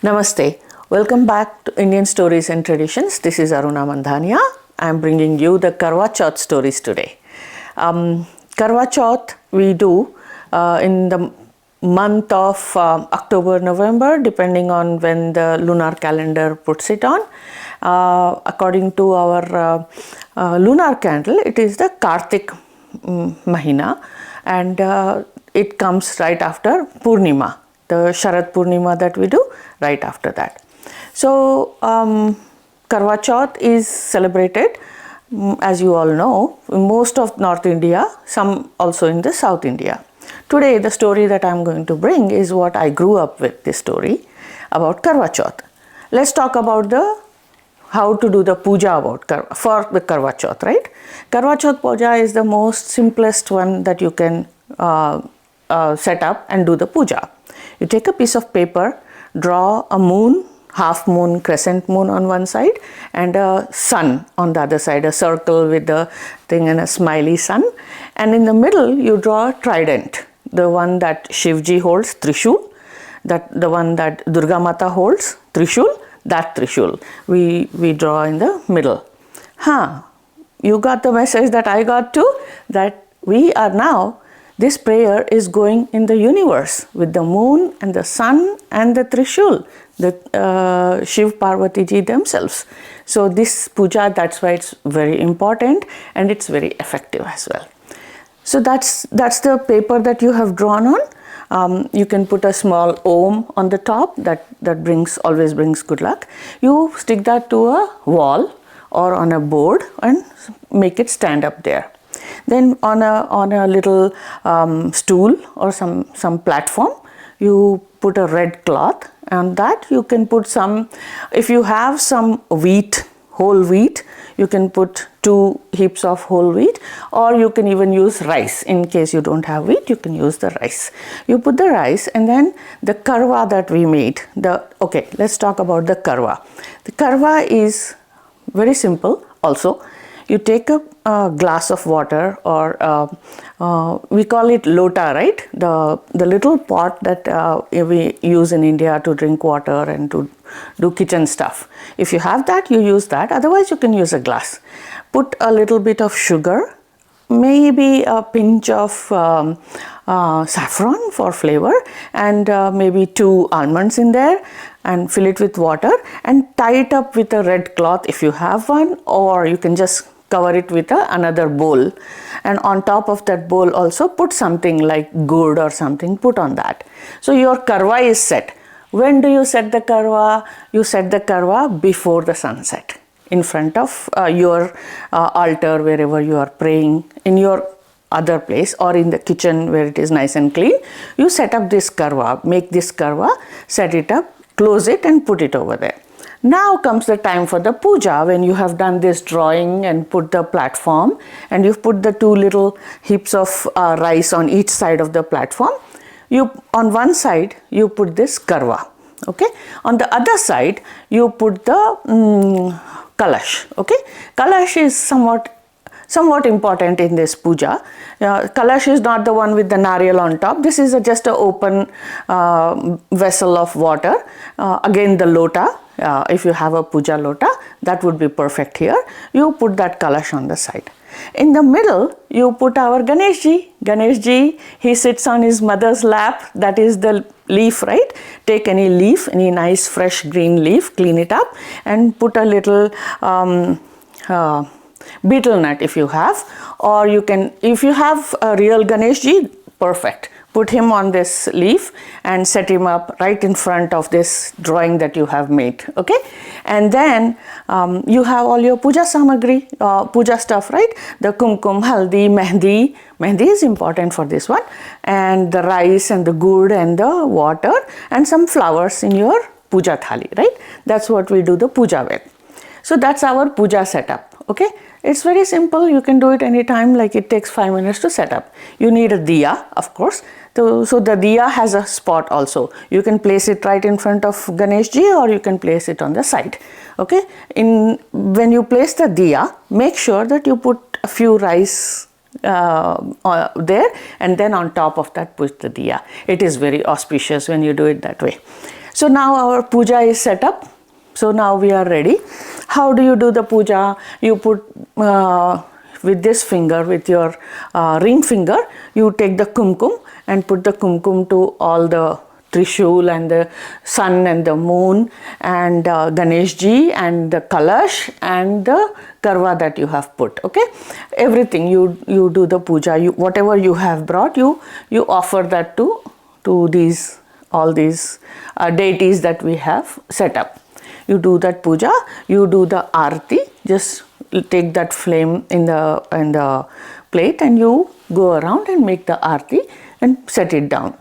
Namaste. Welcome back to Indian Stories and Traditions. This is Aruna Mandhania. I am bringing you the Karva Chauth stories today. Karva Chauth we do in the month of October, November, depending on when the lunar calendar puts it on. According to our lunar calendar, it is the Kartik Mahina, and it comes right after Purnima, the Sharad Purnima that we do right after that. So Karva Chauth is celebrated, as you all know, in most of North India, some also in the South India. Today the story that I am going to bring is what I grew up with, this story about Karva Chauth. Let's talk about how to do the puja for the Karva Chauth, right? Karva Chauth Pooja is the most simplest one that you can set up and do the puja. You take a piece of paper, draw a moon, half moon, crescent moon on one side, and a sun on the other side, a circle with the thing and a smiley sun. And in the middle, you draw a trident, the one that Shivji holds, Trishul, the one that Durga Mata holds, Trishul, that Trishul we draw in the middle. You got the message that I got too, that we are now, this prayer is going in the universe with the moon and the sun and the Trishul, the Shiv Parvati ji themselves. So this puja, that's why it's very important and it's very effective as well. So that's the paper that you have drawn on. You can put a small Om on the top, that always brings good luck. You stick that to a wall or on a board and make it stand up there. Then on a little stool or some platform, you put a red cloth, and that you can put some, if you have some wheat, whole wheat, you can put 2 heaps of whole wheat, or you can even use rice. In case you don't have wheat, you can use the rice. You put the rice, and then the karva that we made. Okay, let's talk about the karva. The karva is very simple also. You take a glass of water, or we call it lota, right? The little pot that we use in India to drink water and to do kitchen stuff. If you have that, you use that. Otherwise, you can use a glass. Put a little bit of sugar, maybe a pinch of saffron for flavor, and maybe 2 almonds in there, and fill it with water and tie it up with a red cloth if you have one, or you can just cover it with another bowl, and on top of that bowl also put something like gourd or something, put on that. So your karva is set. When do you set the karva? You set the karva before the sunset, in front of your altar, wherever you are praying, in your other place, or in the kitchen where it is nice and clean. You set up this karva, make this karva, set it up, close it and put it over there. Now comes the time for the puja, when you have done this drawing and put the platform, and you've put the 2 little heaps of rice on each side of the platform. On one side, you put this karva, okay? On the other side, you put the kalash, okay? Kalash is somewhat important in this puja. Kalash is not the one with the nariyal on top. This is just an open vessel of water. Again, the lota. If you have a puja lota, that would be perfect here. You put that kalash on the side. In the middle, you put our Ganeshji. Ganeshji, he sits on his mother's lap. That is the leaf, right? Take any leaf, any nice fresh green leaf, clean it up, and put a little betel nut if you have, or you can, if you have a real Ganeshji, perfect. Put him on this leaf and set him up right in front of this drawing that you have made, okay? And then you have all your puja samagri, puja stuff, right? The kumkum, haldi, mehndi. Mehndi is important for this one. And the rice and the gourd and the water and some flowers in your puja thali, right? That's what we do the puja with. So that's our puja setup, okay? It's very simple. You can do it anytime, like it takes 5 minutes to set up. You need a diya, of course. So the diya has a spot also. You can place it right in front of Ganeshji, or you can place it on the side. Okay. When you place the diya, make sure that you put a few rice there, and then on top of that put the diya. It is very auspicious when you do it that way. So now our puja is set up. So now we are ready. How do you do the puja? You put with this finger, with your ring finger, you take the kumkum and put the kumkum to all the Trishul and the sun and the moon and Ganesh ji and the Kalash and the Karva that you have put. Okay, everything you do the puja. Whatever you have brought, you offer that to these all these deities that we have set up. You do that puja. You do the arti. Just take that flame in the plate and you go around and make the arti and set it down.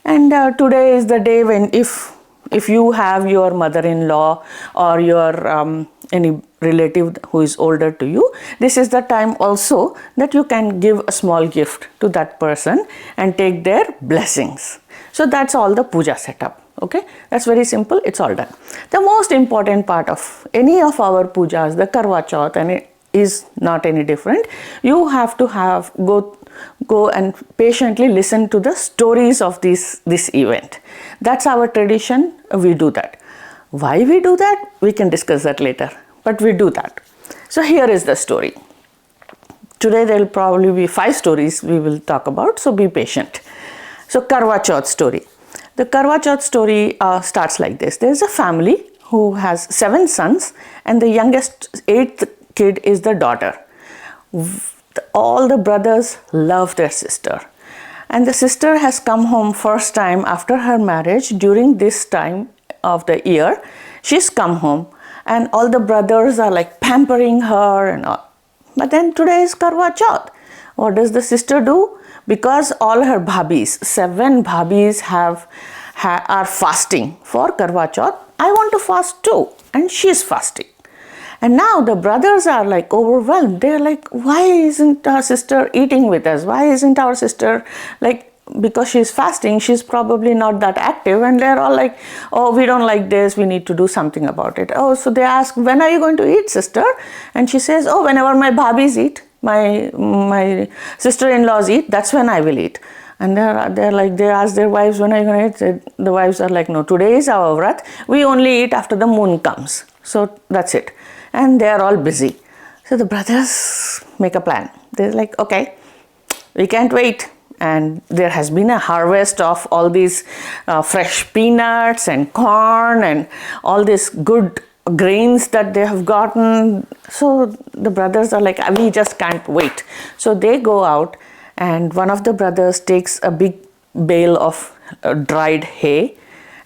And today is the day when if you have your mother-in-law or your any relative who is older to you, this is the time also that you can give a small gift to that person and take their blessings. So that's all the puja setup. Okay, that's very simple. It's all done. The most important part of any of our pujas, the Karva Chauth, and it is not any different. You have to go and patiently listen to the stories of this event. That's our tradition. We do that. Why we do that? We can discuss that later. But we do that. So here is the story. Today there will probably be 5 stories we will talk about. So be patient. So Karva Chauth story. The Karva Chauth story starts like this. There is a family who has 7 sons and the youngest 8th kid is the daughter. All the brothers love their sister. And the sister has come home first time after her marriage. During this time of the year, she's come home and all the brothers are like pampering her and all. But then today is Karva Chauth. What does the sister do? Because all her bhabis, 7 bhabis are fasting for Karva Chauth. I want to fast too, and she's fasting. And now the brothers are like overwhelmed. They're like, why isn't our sister eating with us? Why isn't our sister like, because she's fasting, she's probably not that active. And they're all like, oh, we don't like this. We need to do something about it. Oh, so they ask, when are you going to eat, sister? And she says, oh, whenever my bhabis eat, my sister-in-laws eat, that's when I will eat. And they're like, they ask their wives, when are you going to eat? The wives are like, no, today is our vrat. We only eat after the moon comes. So that's it. And they're all busy. So the brothers make a plan. They're like, okay, we can't wait. And there has been a harvest of all these fresh peanuts and corn and all these good grains that they have gotten. So the brothers are like, we just can't wait. So they go out and one of the brothers takes a big bale of dried hay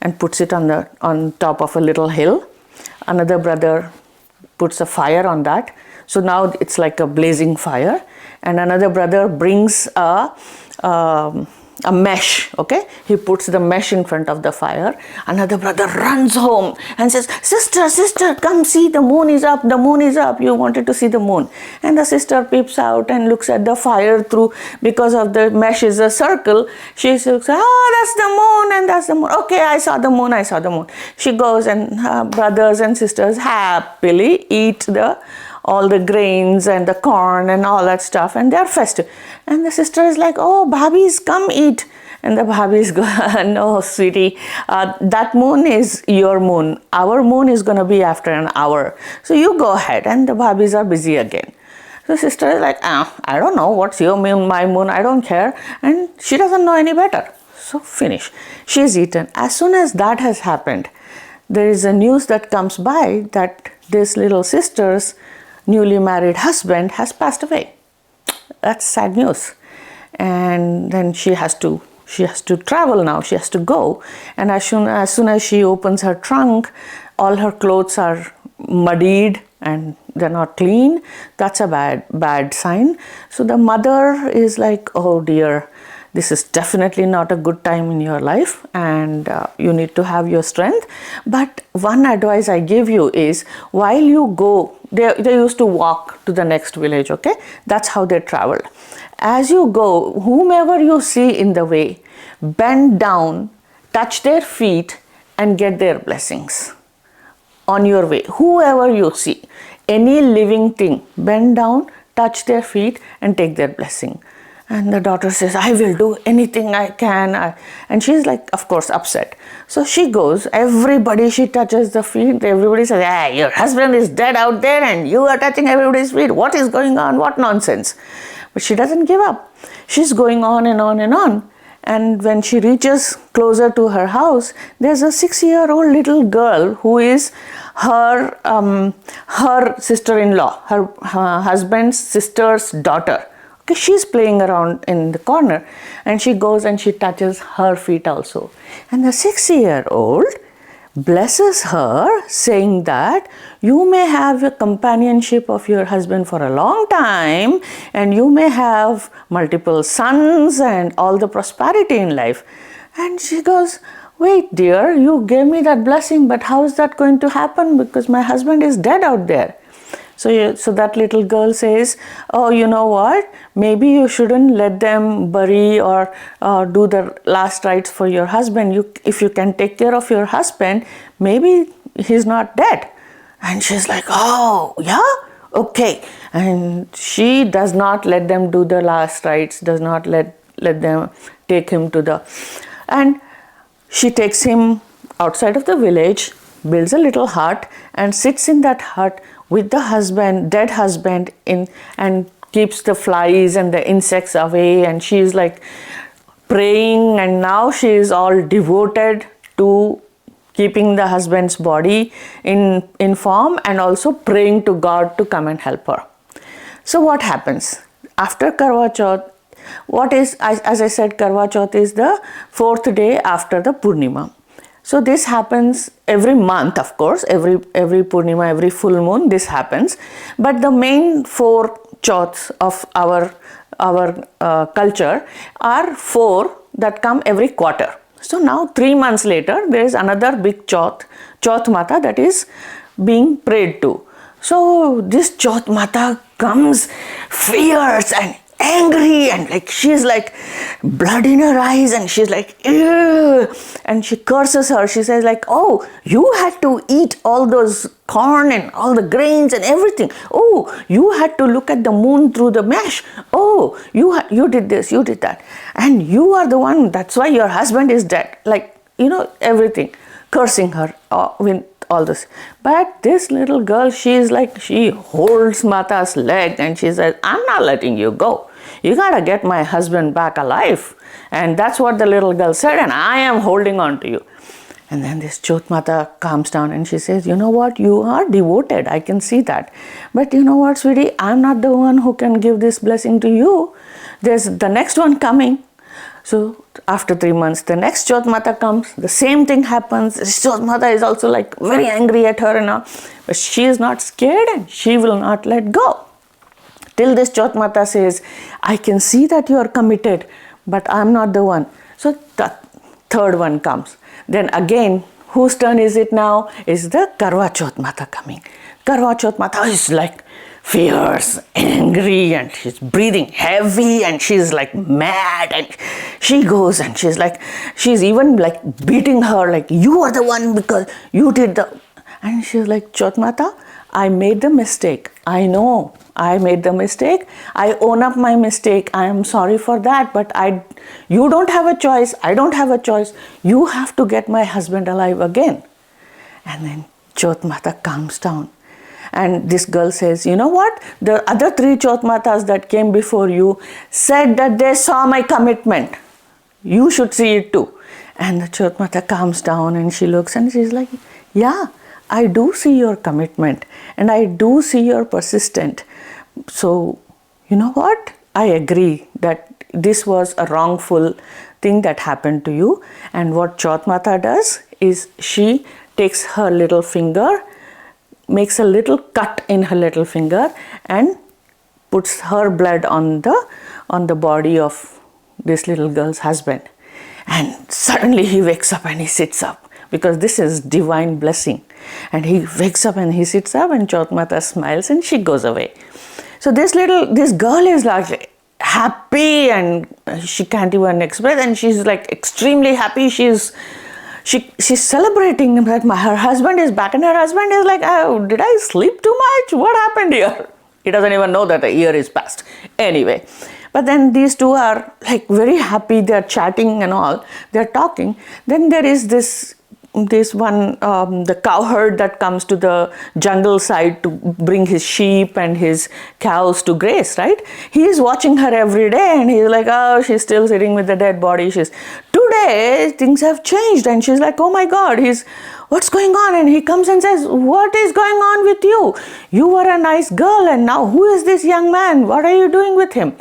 and puts it on top of a little hill. Another brother puts a fire on that. So now it's like a blazing fire. And another brother brings a mesh, okay? He puts the mesh in front of the fire. Another brother runs home and says, sister, come see, the moon is up, the moon is up. You wanted to see the moon. And the sister peeps out and looks at the fire through, because of the mesh is a circle. She says, oh, that's the moon and that's the moon. Okay, I saw the moon. She goes and her brothers and sisters happily eat all the grains and the corn and all that stuff, and they're festive. And the sister is like, oh, bhabis, come eat. And the bhabis go, no, sweetie, that moon is your moon. Our moon is going to be after an hour. So you go ahead. And the bhabis are busy again. So sister is like, I don't know, what's your moon, my moon, I don't care. And she doesn't know any better. So finish. She's eaten. As soon as that has happened, there is a news that comes by that this little sister's newly married husband has passed away. That's sad news. And then she has to travel now. She has to go. And as soon as she opens her trunk, all her clothes are muddied and they're not clean. That's a bad sign. So the mother is like, oh dear, this is definitely not a good time in your life, and you need to have your strength. But one advice I give you is, while you go, they used to walk to the next village, okay? That's how they traveled. As you go, whomever you see in the way, bend down, touch their feet and get their blessings on your way. Whoever you see, any living thing, bend down, touch their feet and take their blessing. And the daughter says, I will do anything I can. And she's like, of course, upset. So she goes, everybody, she touches the feet. Everybody says, hey, your husband is dead out there and you are touching everybody's feet. What is going on? What nonsense? But she doesn't give up. She's going on and on and on. And when she reaches closer to her house, there's a 6-year-old little girl who is her sister-in-law, her husband's sister's daughter. Okay, she's playing around in the corner, and she goes and she touches her feet also. And the 6-year-old blesses her, saying that you may have a companionship of your husband for a long time, and you may have multiple sons and all the prosperity in life. And she goes, wait dear, you gave me that blessing, but how is that going to happen, because my husband is dead out there. So that little girl says, oh, you know what, maybe you shouldn't let them bury or do the last rites for your husband. If you can take care of your husband, maybe he's not dead. And she's like, oh, yeah? Okay. And she does not let them do the last rites, does not let them take him to the... And she takes him outside of the village, builds a little hut, and sits in that hut with the husband, dead husband, and keeps the flies and the insects away. And she is like praying, and now she is all devoted to keeping the husband's body in form, and also praying to God to come and help her. So what happens? After Karva Chauth, as I said, Karva Chauth is the 4th day after the Purnima. So this happens every month, of course, every Purnima, every full moon, this happens. But the main 4 chauths of our culture are 4 that come every quarter. So now 3 months later, there is another big Chauth Mata, that is being prayed to. So this Chauth Mata comes fierce and angry, and like she's like blood in her eyes, and she's like, ew, and she curses her. She says like, oh, you had to eat all those corn and all the grains and everything. Oh, you had to look at the moon through the mesh. Oh, you did this, you did that, and you are the one, that's why your husband is dead. Like, everything, cursing her with all this. But this little girl, she holds Mata's leg and she says, I'm not letting you go. You gotta get my husband back alive. And that's what the little girl said, and I am holding on to you. And then this Chauth Mata calms down and she says, you know what, you are devoted, I can see that. But you know what, sweetie, I'm not the one who can give this blessing to you. There's the next one coming. So after 3 months, the next Chauth Mata comes, the same thing happens. This Chauth Mata is also like very angry at her and all, but she is not scared and she will not let go. Till this Chauth Mata says, I can see that you are committed, but I'm not the one. So the third one comes. Then again, whose turn is it now? Is the Karva Chauth Mata coming. Karva Chauth Mata is like fierce, angry, and she's breathing heavy, and she's like mad, and she goes and she's even like beating her, like, you are the one because you did the... And she's like, Chauth Mata, I made the mistake. I know I made the mistake. I own up my mistake. I am sorry for that, but you don't have a choice. I don't have a choice. You have to get my husband alive again. And then Chauth Mata calms down. And this girl says, you know what? The other 3 Chauth Matas that came before you said that they saw my commitment. You should see it too. And the Chauth Mata calms down and she looks and she's like, yeah, I do see your commitment and I do see your persistent. So, you know what? I agree that this was a wrongful thing that happened to you. And what Chauth Mata does is she takes her little finger, makes a little cut in her little finger and puts her blood on the body of this little girl's husband. And suddenly he wakes up and he sits up, because this is divine blessing. And he wakes up and he sits up, and Chauth Mata smiles and she goes away. So this girl is like happy, and she can't even express, and she's like extremely happy. She's celebrating that her husband is back, and her husband is like, oh, did I sleep too much? What happened here? He doesn't even know that a year is past. Anyway, But then these two are like very happy, they're chatting and all, they're talking. Then there is this one, the cowherd that comes to the jungle side to bring his sheep and his cows to graze, right? He is watching her every day and he's like, oh, she's still sitting with the dead body. Today things have changed, and she's like, oh my God, what's going on? And he comes and says, what is going on with you? You were a nice girl and now who is this young man? What are you doing with him?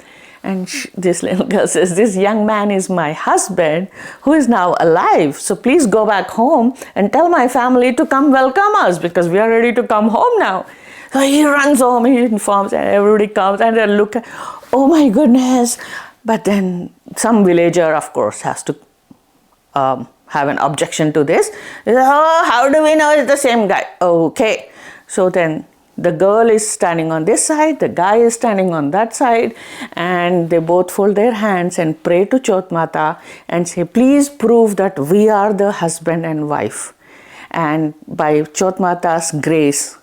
And this little girl says, this young man is my husband who is now alive. So please go back home and tell my family to come welcome us because we are ready to come home now. So he runs home, he informs, and everybody comes and they look at, oh my goodness. But then some villager, of course, has to have an objection to this. He says, oh, how do we know it's the same guy? Okay. So then the girl is standing on this side, the guy is standing on that side, and they both fold their hands and pray to Chauth Mata and say, please prove that we are the husband and wife. And by Chauth Mata's grace,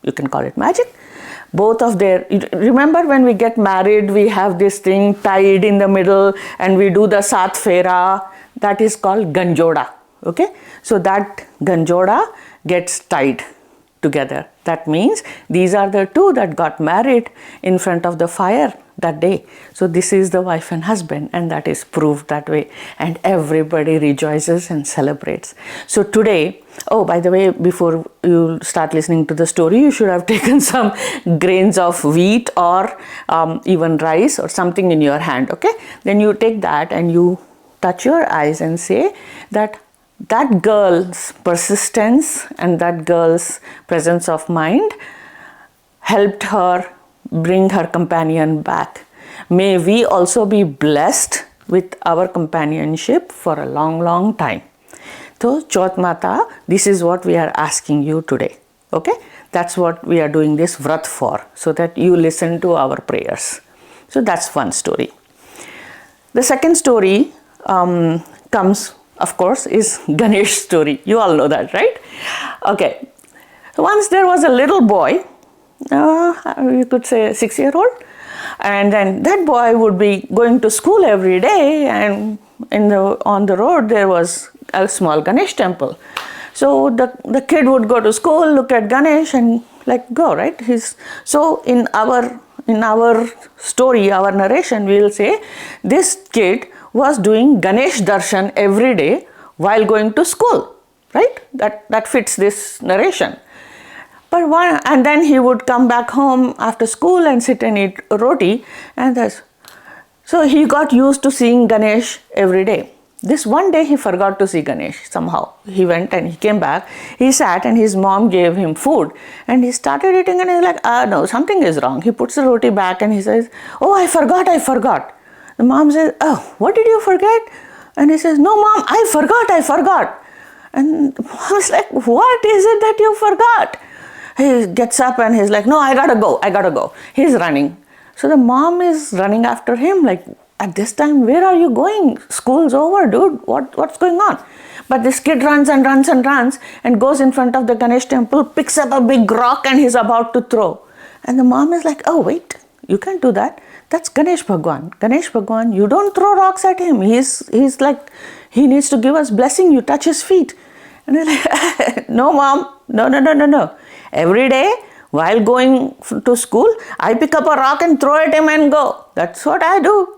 you can call it magic, both of their, remember when we get married, we have this thing tied in the middle and we do the Sat Fera, that is called Ganjoda. Okay, so that Ganjoda gets tied together. That means these are the two that got married in front of the fire that day. So this is the wife and husband, and that is proved that way. And everybody rejoices and celebrates. So today, oh, by the way, before you start listening to the story, you should have taken some grains of wheat or even rice or something in your hand, okay? Then you take that and you touch your eyes and say that girl's persistence and that girl's presence of mind helped her bring her companion back. May we also be blessed with our companionship for a long, long time. So, Chauth Mata, this is what we are asking you today. Okay? That's what we are doing this vrat for, so that you listen to our prayers. So, that's one story. The second story comes, of course, is Ganesh story. You all know that, right? Okay. Once there was a little boy, you could say a 6-year-old, and then that boy would be going to school every day, and on the road there was a small Ganesh temple. So the kid would go to school, look at Ganesh and like go, right? So in our story, our narration, we will say this kid was doing Ganesh darshan every day while going to school, right? That fits this narration. And then he would come back home after school and sit and eat roti, so he got used to seeing Ganesh every day. This one day he forgot to see Ganesh somehow. He went and he came back, he sat and his mom gave him food and he started eating and he's like, no, something is wrong. He puts the roti back and he says, oh, I forgot. The mom says, oh, what did you forget? And he says, no mom, I forgot. And the mom is like, what is it that you forgot? He gets up and he's like, no, I gotta go. He's running. So the mom is running after him like, at this time, where are you going? School's over, dude. What's going on? But this kid runs and goes in front of the Ganesh temple, picks up a big rock and he's about to throw. And the mom is like, oh, wait, you can't do that. That's Ganesh Bhagwan. Ganesh Bhagwan, you don't throw rocks at him. He's like, he needs to give us blessing. You touch his feet. And they're like, no, mom, no. Every day, while going to school, I pick up a rock and throw at him and go. That's what I do.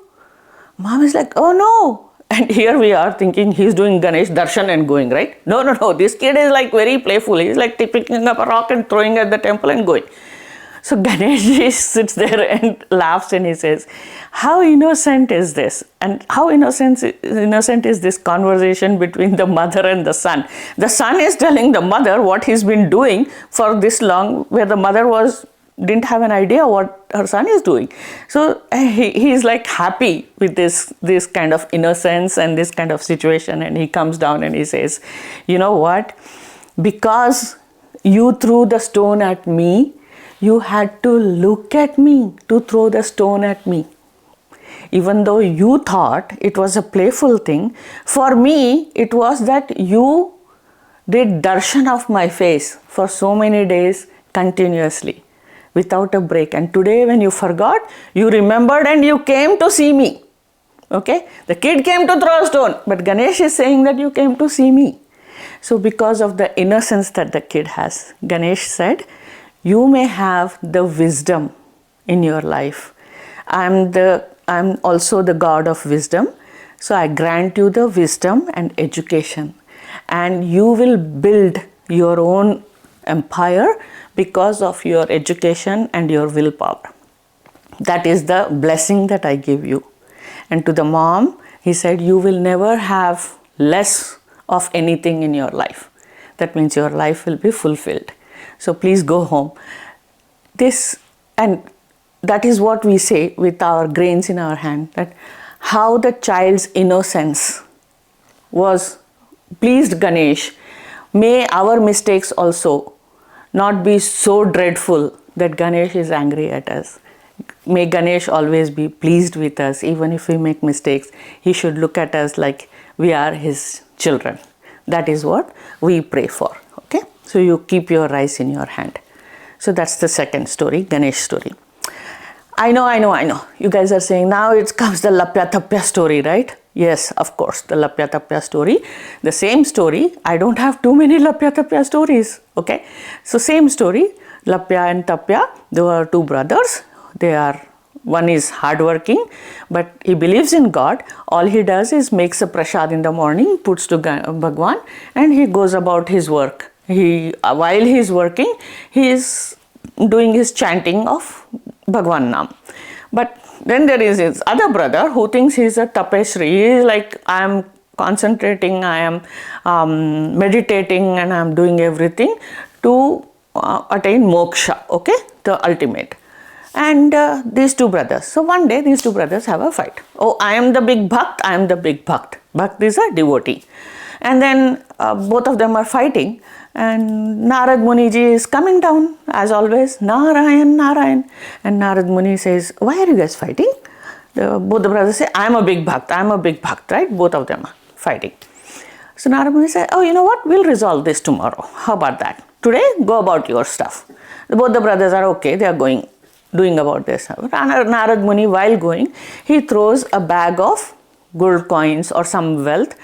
Mom is like, oh no. And here we are thinking he's doing Ganesh darshan and going, right? No. This kid is like very playful. He's like picking up a rock and throwing at the temple and going. So Ganesh sits there and laughs and he says, how innocent is this? And how innocent is this conversation between the mother and the son? The son is telling the mother what he's been doing for this long, where the mother didn't have an idea what her son is doing. So he is like happy with this kind of innocence and this kind of situation, and he comes down and he says, you know what? Because you threw the stone at me, you had to look at me to throw the stone at me. Even though you thought it was a playful thing, for me it was that you did darshan of my face for so many days continuously. without a break. And today when you forgot, you remembered and you came to see me. Okay? The kid came to throw a stone, but Ganesh is saying that you came to see me. So because of the innocence that the kid has, Ganesh said, you may have the wisdom in your life. I'm also the God of wisdom. So I grant you the wisdom and education. And you will build your own empire because of your education and your willpower. That is the blessing that I give you. And to the mom, he said, you will never have less of anything in your life. That means your life will be fulfilled. So please go home. And that is what we say with our grains in our hand, that how the child's innocence was pleased Ganesh. May our mistakes also not be so dreadful that Ganesh is angry at us. May Ganesh always be pleased with us. Even if we make mistakes, he should look at us like we are his children. That is what we pray for. Okay? So you keep your rice in your hand. So that's the second story, Ganesh story. I know. You guys are saying now it comes the Lapya Tapya story, right? Yes, of course, the Lapya Tapya story. The same story. I don't have too many Lapya Tapya stories. Okay? So same story, Lapya and Tapya. They were two brothers. One is hardworking, but he believes in God. All he does is makes a prasad in the morning, puts to Bhagwan, and he goes about his work. While he is working, he is doing his chanting of Bhagwan Nam. But then there is his other brother who thinks he is a tapeshri. He is like, I am concentrating, I am meditating, and I am doing everything to attain moksha, okay, the ultimate. And these two brothers. So one day these two brothers have a fight. Oh, I am the big bhakt, I am the big bhakt. Bhakt is a devotee. And then both of them are fighting. And Narad Muniji is coming down as always, Narayan, Narayan. And Narad Muni says, why are you guys fighting? Both the brothers say, I am a big bhakt, right? Both of them are fighting. So Narad Muni says, oh, you know what? We'll resolve this tomorrow. How about that? Today, go about your stuff. Both the brothers are okay. They are doing about this. Narad Muni, while going, he throws a bag of gold coins or some wealth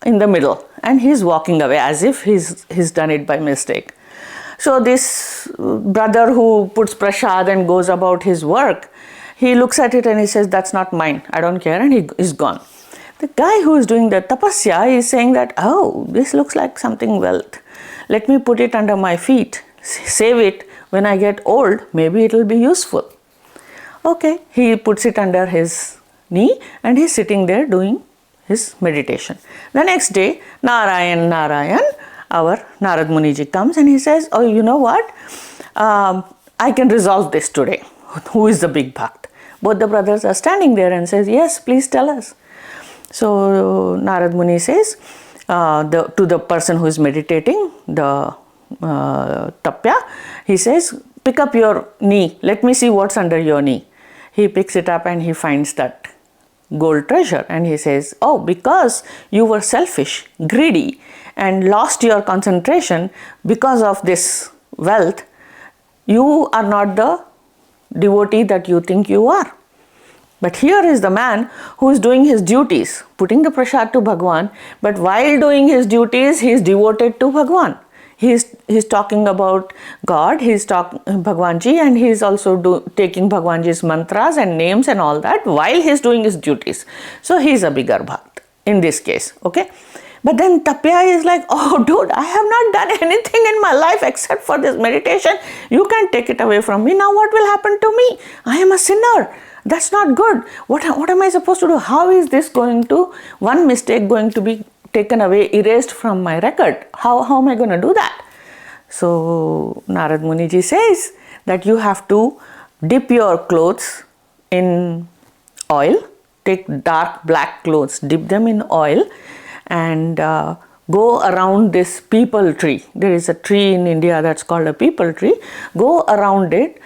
in the middle, and he's walking away as if he's done it by mistake. So this brother who puts prasad and goes about his work, he looks at it and he says, that's not mine, I don't care, and he is gone. The guy who is doing the tapasya is saying that, oh, this looks like something wealth. Let me put it under my feet, save it. When I get old, maybe it will be useful. Okay, he puts it under his knee and he's sitting there doing his meditation. The next day, Narayan, our Narad Muniji comes and he says, oh, you know what? I can resolve this today. Who is the big bhakt? Both the brothers are standing there and says, yes, please tell us. So Narad Muni says to the person who is meditating, the Tapya, he says, pick up your knee, let me see what's under your knee. He picks it up and he finds that gold treasure and he says, oh, because you were selfish, greedy and lost your concentration because of this wealth, you are not the devotee that you think you are. But here is the man who is doing his duties, putting the prasad to Bhagwan, but while doing his duties, he is devoted to Bhagwan. He's talking about God, he's talking Bhagwanji, and he's also taking Bhagwanji's mantras and names and all that while he's doing his duties. So he's a bigger bhakt in this case, okay? But then Tapya is like, oh dude, I have not done anything in my life except for this meditation. You can't take it away from me. Now what will happen to me? I am a sinner. That's not good. What am I supposed to do? How is this one mistake going to be taken away, erased from my record? How am I going to do that? So Narad Muniji says that you have to dip your clothes in oil, take dark black clothes, dip them in oil and go around this peepal tree. There is a tree in India that's called a peepal tree. Go around it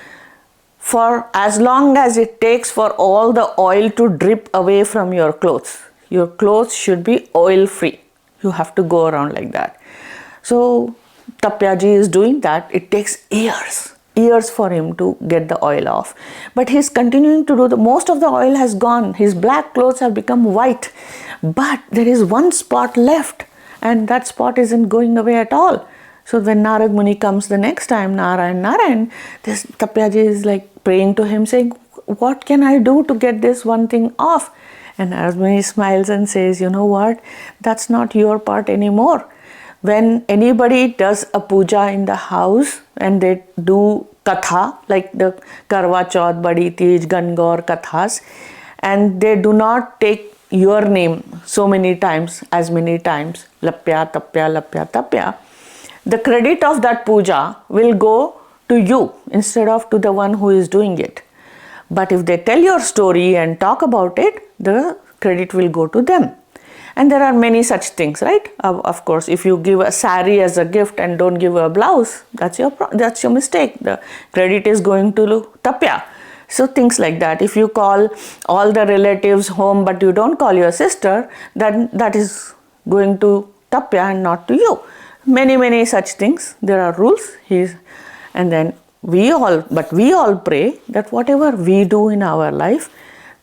for as long as it takes for all the oil to drip away from your clothes. Your clothes should be oil free. You have to go around like that. So Tapyaji is doing that. It takes years. years for him to get the oil off. But he's continuing to do most of the oil has gone. His black clothes have become white. But there is one spot left, and that spot isn't going away at all. So when Narad Muni comes the next time, Narayan, this Tapyaji is like praying to him saying, what can I do to get this one thing off? And Narad Muni smiles and says, you know what, that's not your part anymore. When anybody does a puja in the house and they do katha, like the Karva Chauth, Badi Tej, Gangaur kathas, and they do not take your name so many times, as many times, Lapya, Tapya, Lapya, Tapya, the credit of that puja will go to you instead of to the one who is doing it. But if they tell your story and talk about it, the credit will go to them. And there are many such things, right? Of course, if you give a sari as a gift and don't give a blouse, that's your mistake. The credit is going to Tapya. So things like that. If you call all the relatives home but you don't call your sister, then that is going to Tapya and not to you. Many such things. There are rules. And then we all pray that whatever we do in our life,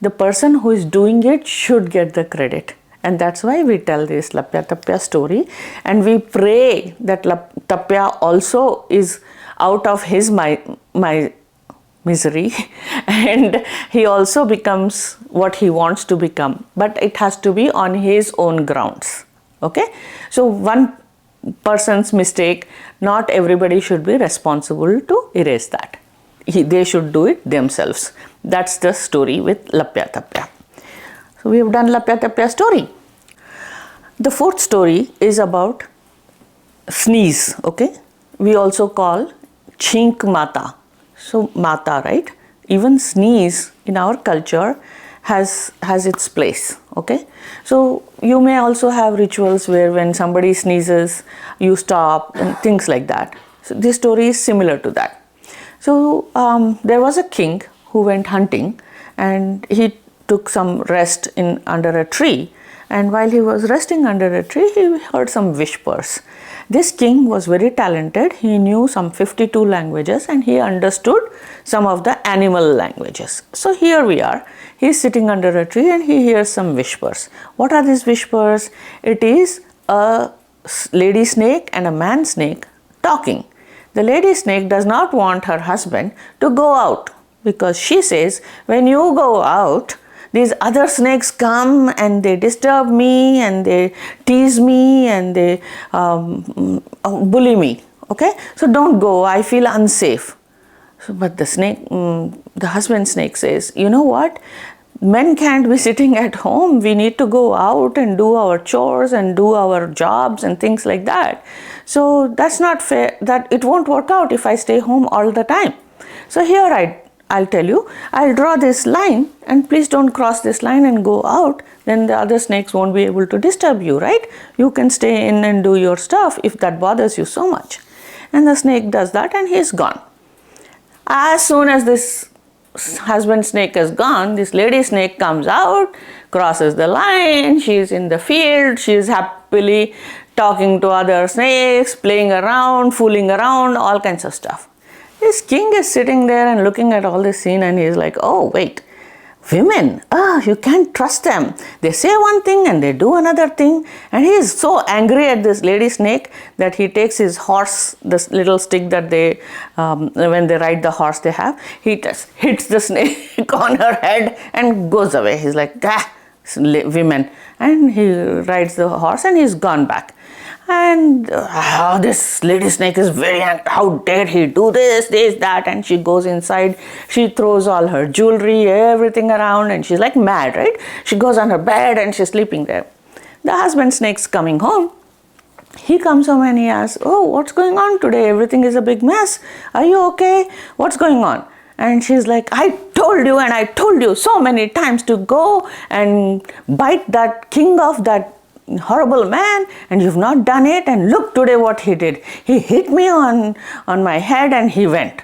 the person who is doing it should get the credit. And that's why we tell this Lapya Tapya story. And we pray that Tapya also is out of his misery and he also becomes what he wants to become. But it has to be on his own grounds. Okay? So one person's mistake, not everybody should be responsible to erase that. They should do it themselves. That's the story with Lapya Tapya. So we have done Lapya Tapya story. The fourth story is about sneeze. Okay, we also call Chink Mata. So Mata, right? Even sneeze in our culture has its place. Okay, so you may also have rituals where when somebody sneezes, you stop and things like that. So this story is similar to that. So there was a king who went hunting and he took some rest under a tree. And while he was resting under a tree, he heard some whispers. This king was very talented. He knew some 52 languages and he understood some of the animal languages. So here we are. He is sitting under a tree and he hears some whispers. What are these whispers? It is a lady snake and a man snake talking. The lady snake does not want her husband to go out because she says, when you go out, these other snakes come and they disturb me and they tease me and they bully me. Okay, so don't go, I feel unsafe. So, but the husband snake says, you know what? Men can't be sitting at home. We need to go out and do our chores and do our jobs and things like that. So that's not fair. That it won't work out if I stay home all the time. So here I'll tell you, I'll draw this line and please don't cross this line and go out. Then the other snakes won't be able to disturb you, right? You can stay in and do your stuff if that bothers you so much. And the snake does that and he's gone. As soon as this husband snake is gone, this lady snake comes out, crosses the line, she's in the field, she's happily talking to other snakes, playing around, fooling around, all kinds of stuff. This king is sitting there and looking at all this scene and he's like, oh wait, women, you can't trust them. They say one thing and they do another thing. And he is so angry at this lady snake that he takes his horse, this little stick that they, when they ride the horse they have, he just hits the snake on her head and goes away. He's like, women. And he rides the horse and he's gone back. And this lady snake is very angry. How dare he do this, that? And she goes inside. She throws all her jewelry, everything around, and she's like mad, right? She goes on her bed and she's sleeping there. The husband snake's coming home. He comes home and he asks, oh, what's going on today? Everything is a big mess. Are you okay? What's going on? And she's like, I told you and I told you so many times to go and bite that king of that horrible man, and you've not done it. And look today what he did. He hit me on my head and he went.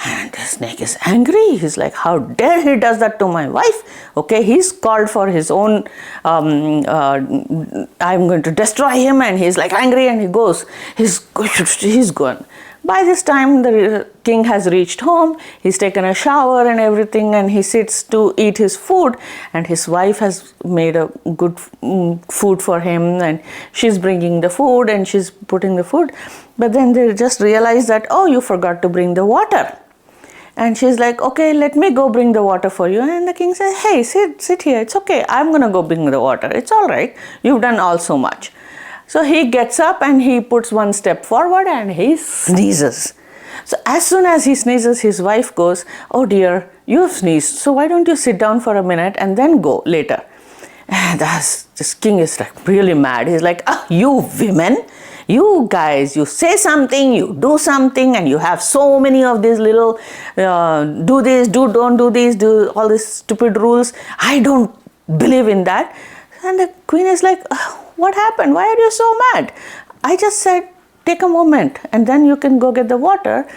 And the snake is angry. He's like, how dare he does that to my wife? Okay, he's called for his own, I'm going to destroy him. And he's like angry and he goes. He's gone. By this time, the king has reached home, he's taken a shower and everything, and he sits to eat his food, and his wife has made a good food for him, and she's bringing the food and she's putting the food. But then they just realize that, oh, you forgot to bring the water. And she's like, okay, let me go bring the water for you. And the king says, hey, sit here, it's okay, I'm gonna go bring the water, it's all right, you've done all so much. So he gets up and he puts one step forward and he sneezes. So as soon as he sneezes, his wife goes, oh dear, you have sneezed, so why don't you sit down for a minute and then go later. And this king is like really mad. He's like, you women, you guys, you say something, you do something, and you have so many of these little do this, don't do this, do all these stupid rules. I don't believe in that. And the queen is like, what happened? Why are you so mad? I just said, take a moment and then you can go get the water.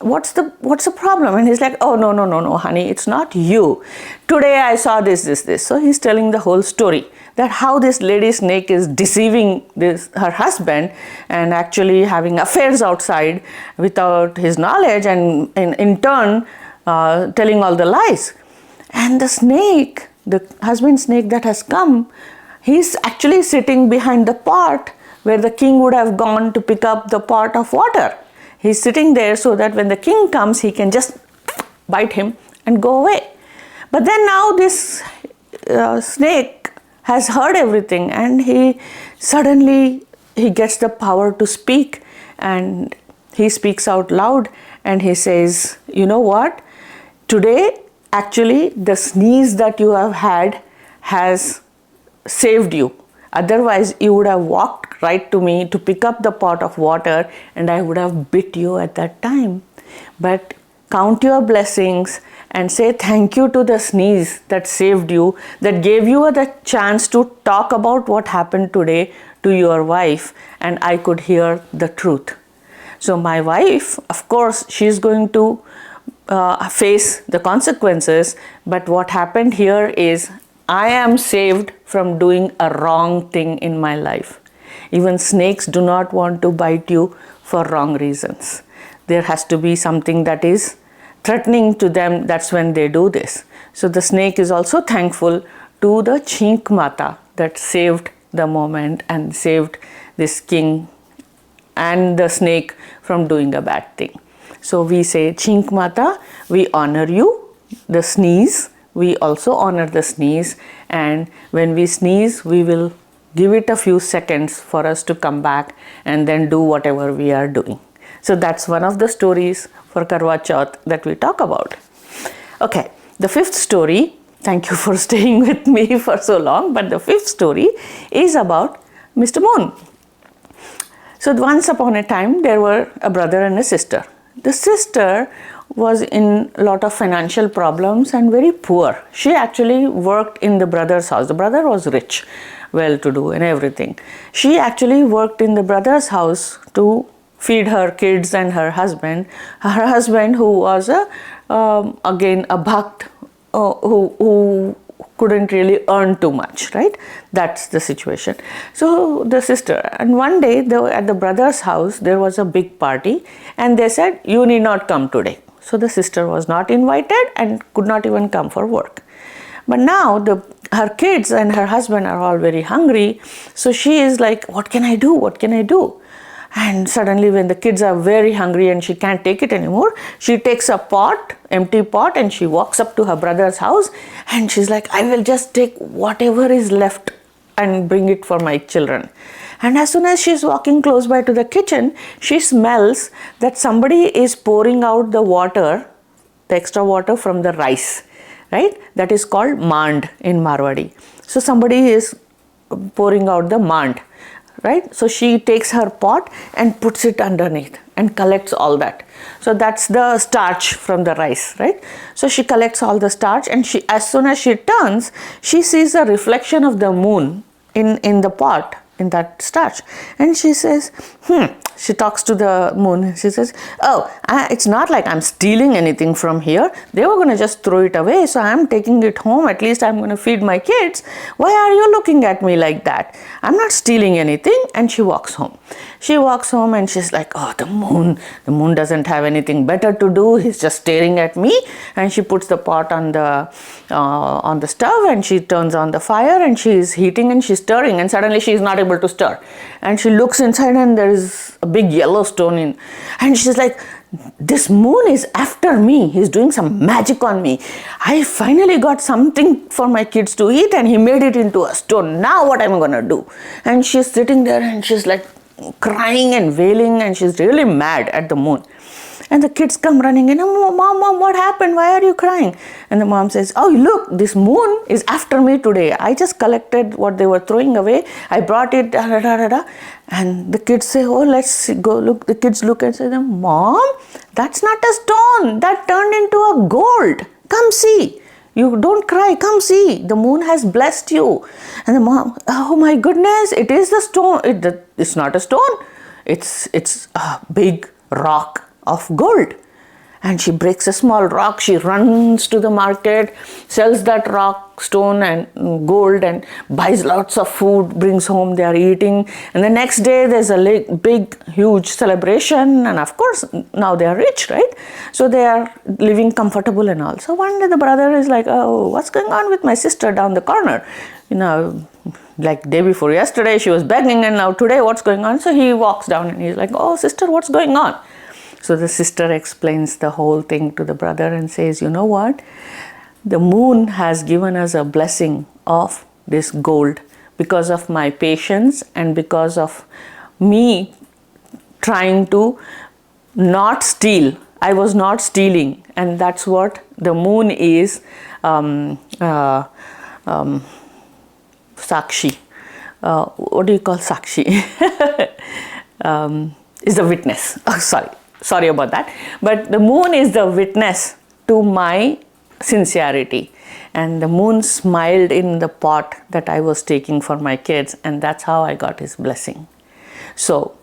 What's the problem? And he's like, oh, no, honey, it's not you. Today I saw this. So he's telling the whole story, that how this lady snake is deceiving her husband and actually having affairs outside without his knowledge, and in turn telling all the lies. And the snake, the husband snake that has come, he's actually sitting behind the pot where the king would have gone to pick up the pot of water. He's sitting there so that when the king comes, he can just bite him and go away. But then now this snake has heard everything, and he suddenly gets the power to speak, and he speaks out loud and he says, you know what? Today, actually, the sneeze that you have had has saved you. Otherwise, you would have walked right to me to pick up the pot of water and I would have bit you at that time. But count your blessings and say thank you to the sneeze that saved you, that gave you the chance to talk about what happened today to your wife, and I could hear the truth. So my wife, of course, she's going to face the consequences, but what happened here is I am saved from doing a wrong thing in my life. Even snakes do not want to bite you for wrong reasons. There has to be something that is threatening to them, that's when they do this. So the snake is also thankful to the Chink Mata that saved the moment and saved this king and the snake from doing a bad thing. So we say, Chink Mata, we honor you. The sneeze, we also honor the sneeze, and when we sneeze, we will give it a few seconds for us to come back and then do whatever we are doing. So that's one of the stories for Karva Chauth that we talk about. Okay, the fifth story, thank you for staying with me for so long, but the fifth story is about Mr. Moon. So once upon a time, there were a brother and a sister. The sister was in a lot of financial problems and very poor. She actually worked in the brother's house. The brother was rich, well-to-do and everything. She actually worked in the brother's house to feed her kids and her husband. Her husband, who was again a bhakt, who couldn't really earn too much, right? That's the situation. So the sister, and one day at the brother's house, there was a big party, and they said, you need not come today. So the sister was not invited and could not even come for work. But now her kids and her husband are all very hungry. So she is like, what can I do? What can I do? And suddenly when the kids are very hungry and she can't take it anymore, she takes a pot, empty pot, and she walks up to her brother's house and she's like, I will just take whatever is left and bring it for my children. And as soon as she's walking close by to the kitchen, she smells that somebody is pouring out the water, the extra water from the rice, right? That is called mand in Marwadi. So somebody is pouring out the mand, right? So she takes her pot and puts it underneath and collects all that. So that's the starch from the rice, right? So she collects all the starch, and as soon as she turns, she sees a reflection of the moon in the pot, in that starch. And she says, she talks to the moon. She says, oh, it's not like I'm stealing anything from here. They were going to just throw it away, so I'm taking it home. At least I'm going to feed my kids. Why are you looking at me like that? I'm not stealing anything. And she walks home. She walks home and she's like, oh, the moon doesn't have anything better to do. He's just staring at me. And she puts the pot on the stove, and she turns on the fire, and she's heating and she's stirring, and suddenly she's not able to stir. And she looks inside, and there is a big yellow stone in, and she's like, this moon is after me. He's doing some magic on me. I finally got something for my kids to eat, and he made it into a stone. Now what am I going to do? And she's sitting there and she's like crying and wailing, and she's really mad at the moon. And the kids come running in, mom, what happened? Why are you crying? And the mom says, oh, look, this moon is after me today. I just collected what they were throwing away. I brought it, And the kids say, oh, let's go look. The kids look and say, Mom, that's not a stone. That turned into a gold. Come see. You don't cry. Come see. The moon has blessed you. And the mom, oh my goodness, it is the stone. It's not a stone. It's a big rock of gold. And she breaks a small rock. She runs to the market, sells that rock, stone and gold, and buys lots of food, brings home. They are eating. And the next day there's a big, huge celebration. And of course, now they are rich, right? So they are living comfortable and all. So one day the brother is like, oh, what's going on with my sister down the corner? Like day before yesterday, she was begging, and now today, what's going on? So he walks down and he's like, oh, sister, what's going on? So the sister explains the whole thing to the brother and says, you know what? The moon has given us a blessing of this gold because of my patience and because of me trying to not steal. I was not stealing, and that's what the moon is, Sakshi. What do you call Sakshi? Is the witness. Oh, sorry about that. But the moon is the witness to my sincerity. And the moon smiled in the pot that I was taking for my kids, and that's how I got his blessing. So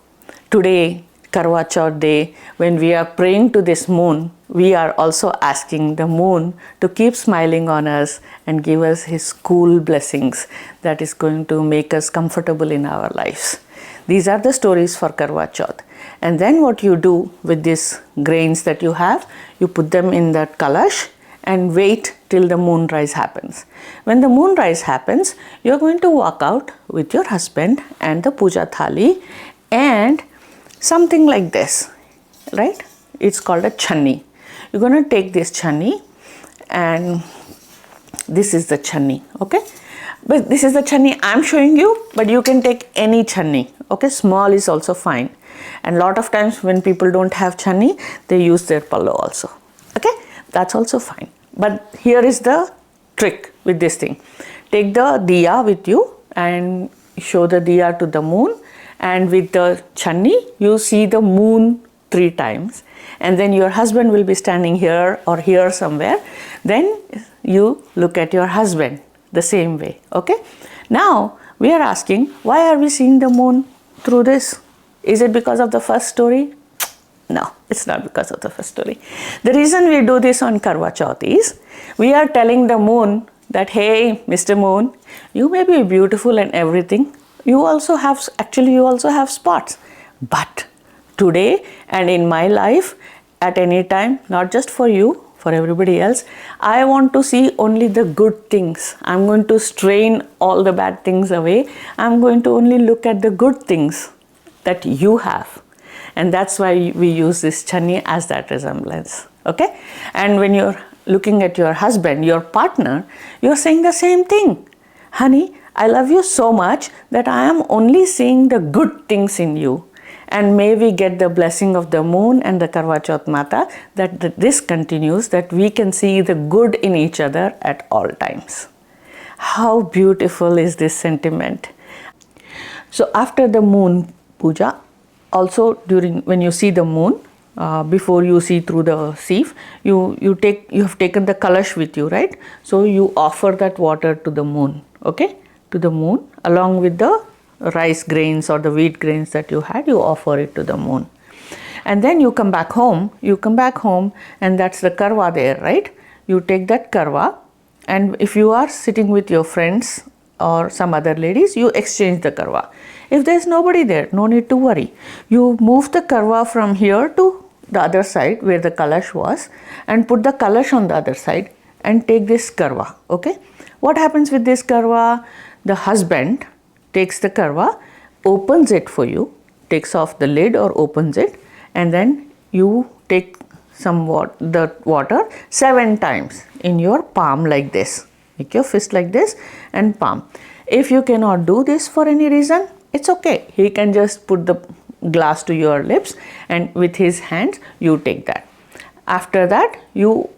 today, Karva Chauth day, when we are praying to this moon, we are also asking the moon to keep smiling on us and give us his cool blessings that is going to make us comfortable in our lives. These are the stories for Karva Chauth. And then what you do with these grains that you have, you put them in that kalash and wait till the moonrise happens. When the moonrise happens, you're going to walk out with your husband and the puja thali and something like this, right? It's called a channi. You're going to take this channi, and this is the channi, okay? But this is the channi I'm showing you, but you can take any channi, okay? Small is also fine. And a lot of times when people don't have channi, they use their pallo also, okay? That's also fine. But here is the trick with this thing. Take the diya with you and show the diya to the moon, and with the channi, you see the moon 3 times, and then your husband will be standing here or here somewhere. Then you look at your husband the same way, okay? Now we are asking, why are we seeing the moon through this? Is it because of the first story? No, it's not because of the first story. The reason we do this on Karva Chauth is, we are telling the moon that, hey, Mr. Moon, you may be beautiful and everything. You also have spots. But today and in my life, at any time, not just for you, for everybody else, I want to see only the good things. I'm going to strain all the bad things away. I'm going to only look at the good things that you have. And that's why we use this channi as that resemblance, okay? And when you're looking at your husband, your partner, you're saying the same thing. Honey, I love you so much that I am only seeing the good things in you. And may we get the blessing of the moon and the Karva Chauth Mata that this continues, that we can see the good in each other at all times. How beautiful is this sentiment? So after the moon puja, also when you see the moon, before you see through the sieve, you have taken the kalash with you, right? So you offer that water to the moon, okay? To the moon along with the rice grains or the wheat grains that you had, you offer it to the moon. And then you come back home, and that's the karva there, right? You take that karva, and if you are sitting with your friends or some other ladies, you exchange the karva. If there's nobody there, no need to worry. You move the karva from here to the other side where the kalash was, and put the kalash on the other side and take this karva, okay? What happens with this karva? The husband takes the karva, opens it for you, takes off the lid or opens it, and then you take some the water 7 times in your palm like this. Make your fist like this and palm. If you cannot do this for any reason, it's okay. He can just put the glass to your lips, and with his hands you take that. After that, your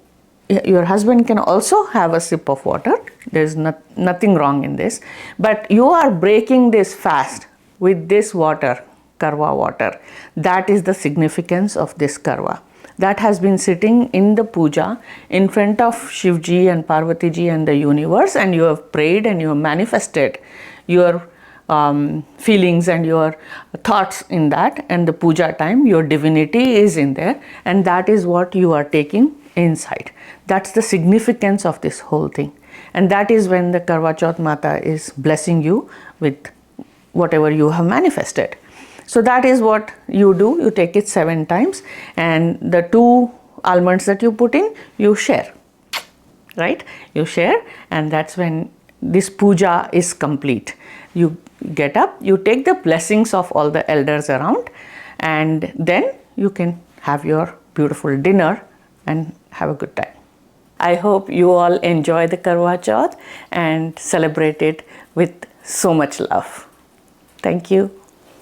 husband can also have a sip of water. There's nothing wrong in this, but you are breaking this fast with this water, karva water. That is the significance of this karva. That has been sitting in the puja in front of Shivji and Parvati ji and the universe, and you have prayed and you have manifested your feelings and your thoughts in that, and the puja time your divinity is in there, and that is what you are taking inside. That's the significance of this whole thing, and that is when the Karva Chauth Mata is blessing you with whatever you have manifested. So that is what you do. You take it 7 times, and the 2 almonds that you put in, you share, right? You share, and that's when this puja is complete. You get up, you take the blessings of all the elders around, and then you can have your beautiful dinner and have a good time. I hope you all enjoy the Karva Chauth and celebrate it with so much love. Thank you.